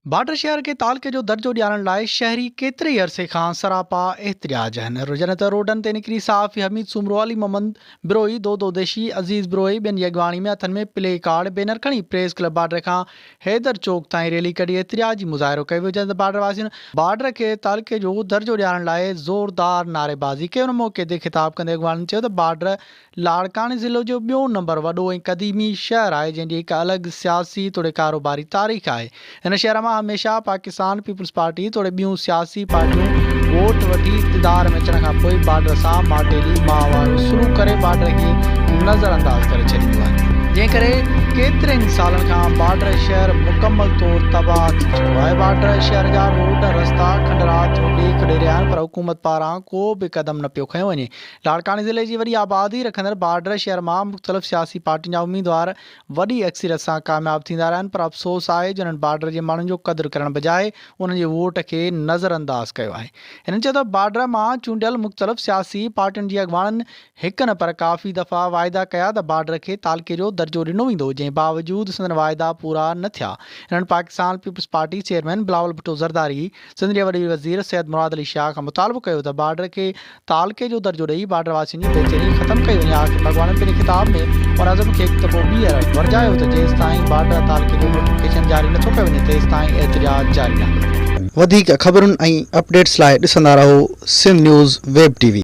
Border शहर के तालके जो दर्जो ॾियारण लाइ शहरी केतिरे ई अरसे खां सरापा एहतिजाज आहिनि। रुजनि त रोडनि ते निकिरी साफ़ हमीद सुमरो, अली मोहम्मद बिरोई, दो देशी, अज़ीज़ बिरोई ॿियनि जी अॻवाणी में हथनि में प्ले कार्ड बैनर खणी प्रेस क्लब बॉर्डर खां हैदर चौक ताईं रैली कढी एहतिजाजी मुज़ाहिरो कयो वियो। जंहिं बॉर्डर वासियुनि बॉर्डर के तालके जो दर्जो ॾियारण लाइ ज़ोरदार नारेबाज़ी कई। उन मौक़े ते ख़िताब कंदे अॻवाणनि चयो त बॉर्डर लाड़काने ज़िले जो ॿियों नंबर वॾो ऐं क़दीमी शहर आहे, जंहिंजी हिकु अलॻि सियासी तोड़े कारोबारी तारीख़ आहे। हिन शहर मां हमेशह पाकिस्तान पीपल्स पार्टी तोड़े ॿियूं सियासी पार्टियूं वोट वठी इक़्तिदार में अचण खां पोइ बॉर्डर सां माटेली माहवारो शुरू करे बॉर्डर खे नज़रअंदाज करे छॾींदो आहे। जंहिं करे केतिरनि सालनि खां बॉर्डर शहर मुकमल तौर तबाह थी चुको आहे। बॉर्डर शहर जा रोड रस्ता खंडरात खड़े रहिया आहिनि, पर हुकूमत पारां को बि क़दम न पियो खयो वञे। लाड़काने ज़िले जी वॾी आबादी रखंदड़ बॉर्डर शहर मां मुख़्तलिफ़ सियासी पार्टियुनि जा उम्मीदवार वॾी अक्सरियत सां कामयाब थींदा रहिया आहिनि, पर अफ़सोस आहे जो उन्हनि बॉर्डर जे माण्हुनि जो क़दुरु करण बजाए उन्हनि जे वोट खे नज़रअंदाज कयो आहे। हिननि चयो त बॉर्डर मां चूंडियल मुख़्तलिफ़ सियासी पार्टियुनि जी अॻवाननि हिकु न पर काफ़ी दफ़ा वाइदा कया त बॉर्डर खे तालके जो दर्जो ॾिनो वेंदो, जंहिं बावजूद संदन वाइदा पूरा न थिया। हिननि Pakistan Peoples Party chairman Bilawal Bhutto Zardari, Sindh जे वॾे वज़ीर सैयद मुराद अली शाह खां मुतालबो कयो त बॉर्डर खे तालके जो दर्जो ॾेई बॉर्डर वासियुनि जी बेचैनी ख़तमु कई वञे। आख़िर अॻवाननि पंहिंजे ख़िताब में मुनाज़िम खे हिकु दफ़ो ॿीहर वरजायो त जेसि ताईं बॉर्डर तालके जो नोटिफिकेशन जारी नथो कयो वञे तेसि ताईं एहतिजाज जारी रहंदो। वधीक ख़बरुनि ऐं अपडेट्स लाइ ॾिसंदा रहो सिंध न्यूज़ वेब टीवी।